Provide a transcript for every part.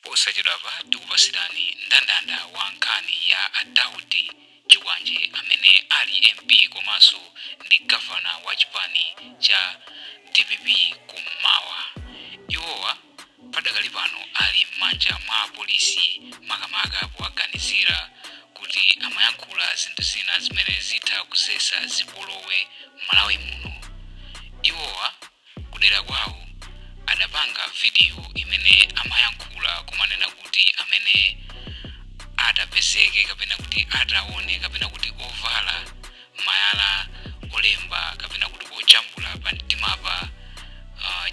Posachedwa tikupasirani ndandanda wa nkhani ya Daud Chikwanje amene ali MP komanso ndi governor wa chipani cha DPP kummawa. Iwowa padakali pano ali m'manja mwa polisi makamaka powaganizira kuti amayankhula zinthu zina zimene zitha kusesa zipolowe Malawi muno. Iwowa kudera kwawo adapanga video imene amayankhula kumanena kuti amene atapezeke kapena kuti ataone kapena kuti ovala mayala olemba kapena kuti ojambula pa mtimapa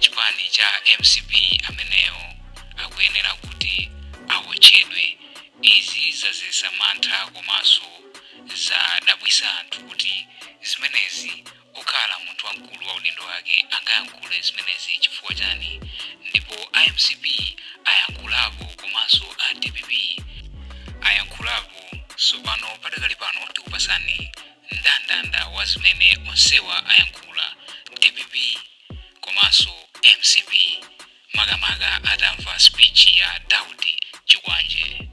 chipani cha MCP ameneyo akuyenera kuti awotchedwe. Izi zazesa mantha komanso zadabwisa anthu kuti zimenezi okhala munthu wamkulu wa udindo wake angayankhule zimenezi chifukwa chani, ndipo MCP ayankhulapo komanso DPP ayankhulapo. Sopano padakali pano tikupasani ndandanda wa zimene onsewa ayankhula DPP komanso MCP makamaka atamva speech ya Daud Chikwanje.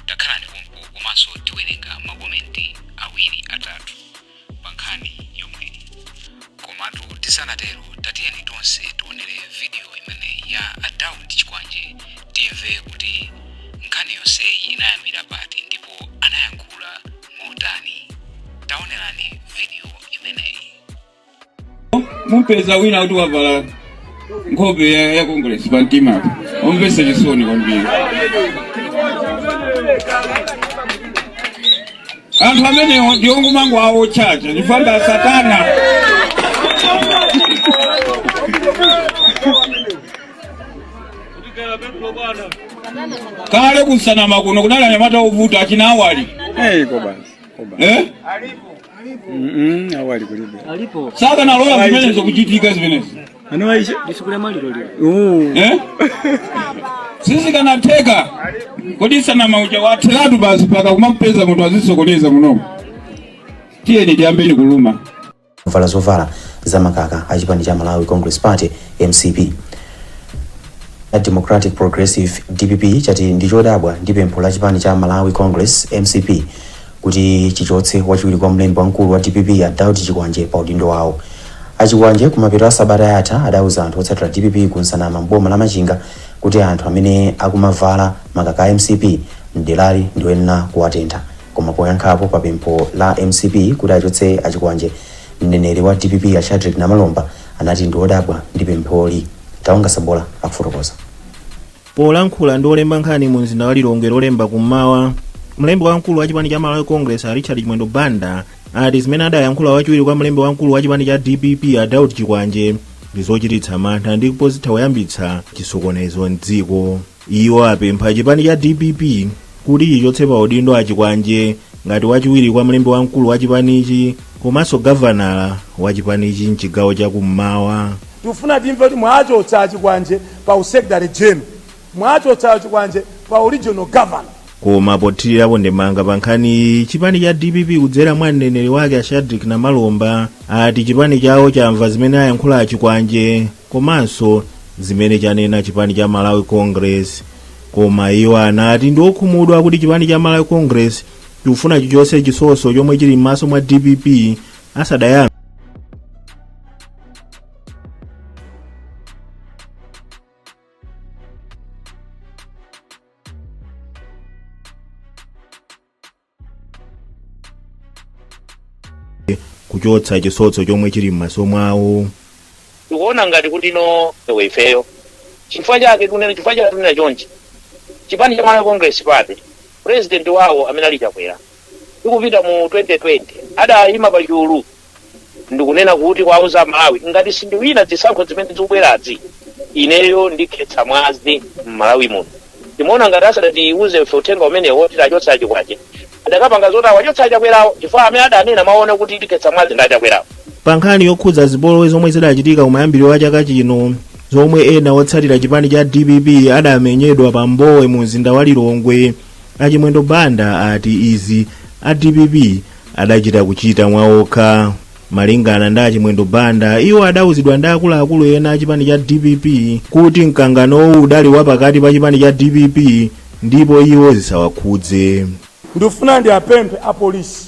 Takhalani pompo komanso tiwerenga makomenti awiri atatu pa nkhani yomwe. Komatu tisanatero tatiyeni tonse tionere video imene ya Daud Chikwanje timve kuti nkhani yonseyi inayambira pati ndipo anayankhula motani. Taonerani video imeneyi. Mumpeza wina kuti wavala nkhope ya Congress pa mtima ompesa chisoni kwambiri. Anthu amenewo ndiwo ngumangu awo chacha chifanda satana. Kale kusanama kuno kunali anyamata ovuta achina awali. Awali kulibe. Alipo. Saka nalola zimenezo kuchitika zimenezo. Anisha disukule maliro lio. Sisi kanateka kodisa na mauja wateratu basi paka kumampeza mtu azisokoleza muno. Tiyeni tiambeni kuluma. Ovala zovala za makaka achipani cha Malawi Congress Party MCP. Democratic Progressive DPP chati ndichodabwa ndi pempho la chipani cha Malawi Congress MCP kuti chichotse wachiwiri kwa mlembi wamkulu wa DPP ya Daud Chikwanje pa udindo wawo. Chikwanje kumapeto a sabata yatha adauza anthu otsatira DPP kunsanama mboma la Machinga kuti anthu amene akumavala makaka a MCP mdelali ndiwoyenera kuwatentha. Koma poyankhapo pa pempho la MCP kuti achotse Chikwanje, mneneri wa DPP ya Shadrack Namalomba anati ndiwodabwa ndi pempholi. Taonga Sabola akufotokoza. Polankhula ndi olemba nkhani mu mzinda wa Lilongwe lolemba kummawa, mlembi wamkulu wa chipani cha Malawi Congress Richard Mwendo Banda ati zimene adayankhula wachiwiri kwa mlembi wamkulu wa chipani cha DPP ya Daud Chikwanje ndizochititsa mantha ndipo zitha kuyambitsa chisokonezo m'dziko. Iwo apempha chipani cha DPP kuti chichotse pa udindo a Chikwanje ngati wachiwiri kwa mlembi wamkulu wa chipanichi komanso gavanala wa chipanichi mchigawo cha kummawa. Tufuna timve kuti mwachotsa Chikwanje pa usekretary general, mwachotsa Chikwanje pa regional governor. Koma pothirirapo ndemanga pa nkhani chipani cha DPP kudzera mwa mneneri wake Shadrack Namalomba ati chipani chawo chamva zimene ayankhula Chikwanje komanso zimene chanena chipani cha Malawi Congress. Koma iwo anati ndi okhumudwa kuti chipani cha Malawi Congress chikufuna chichotse chisoso chomwe chili m'maso mwa DPP asadayambe kuchotsa chisoso chomwe chili m'maso mwawo. Tikuona ngati kuti no wefeyo chifukwa chake tunena chonchi chipani cha Malawi Congress Party president wawo amene ali chakwera ikupita mu 2020 adayima pa chulu ndikunena kuti kwauza Malawi ngati sindiwina zisankho zimene zikubwerazi ineyo ndikhetsa mwazi m'Malawi muno. Timuona ngati asadatiuze uthenga umenewo titachotsa Chikwanje adakapanga zoti awachotsa chakwerawo chifukwa amene adanena maona kuti ndikhetsa mwazi ndachakwerawo. Pa nkhani yokhudza zipolowe zomwe zidachitika kumayambiro wa chaka chino zomwe ena otsatira chipani cha DPP adamenyedwa pa Mbowe mu mzinda wa Lilongwe, Mwendo Banda ati izi a DPP adachita kuchita mwaokha. malingana ndi achimwendo banda iwo adawuzidwa ndi akuluakulu ena achipani cha DPP kuti mkanganowu udali wapakati pa chipani cha DPP ndipo iwo zisawakhudze. Ndifuna ndiapemphe apolisi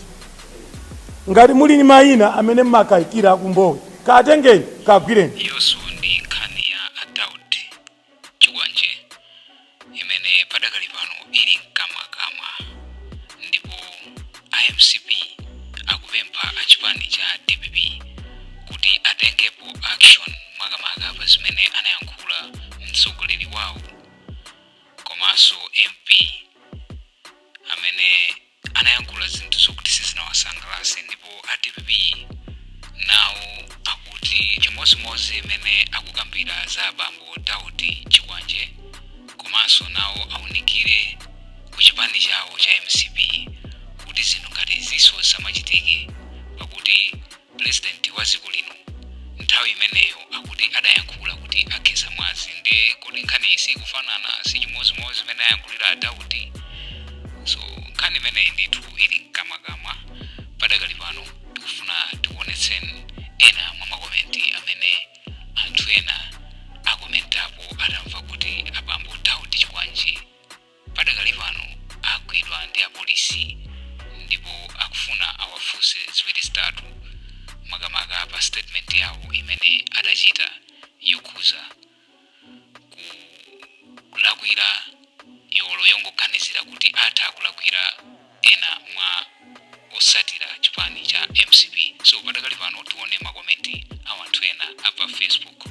ngati muli ni mayina amene mmakayikira akumbowe katengeni kagwireni. Iyonso ndi nkhani ya Daud Chikwanje imene padakali pano ili mkamwa ndipo IMCP akupempha achipani cha DPP kuti atengepo action makamaka pa zimene anayankhula mtsogoleri wawo komanso MP amene anayankhula zinthu zokuti sizinawasangalatse ndipo a DPP nawo akuti chimozimozi imene akukambira za bambo Daud Chikwanje komanso nawo aunikire ku chipani chawo cha MCP kuti zinthu ngati ziso samachitike pakuti president wa dziko lino nthawi imeneyo akuti adayankhula kuti akhesa mwazi ndi kuti nkhani isi kufanana si chimozimozi imene ayankhulira Daud. So nkhani imeneyi ndithu ili mkamwa padakali pano tikufuna tikuonetseni ena mwa makomenti amene anthu ena akomentapo atamva kuti abambo Daud Chikwanje padakali pano agwidwa ndi apolisi ndipo akufuna awafunse ziwiri zitatu makamaka pa statement yawo imene adachita yokhuza kulakwira yolo yongoganizira kuti atha kulakwira ena mwa osatira chipani cha MCP. So padakali pano tione makomenti a anthu ena apa Facebook.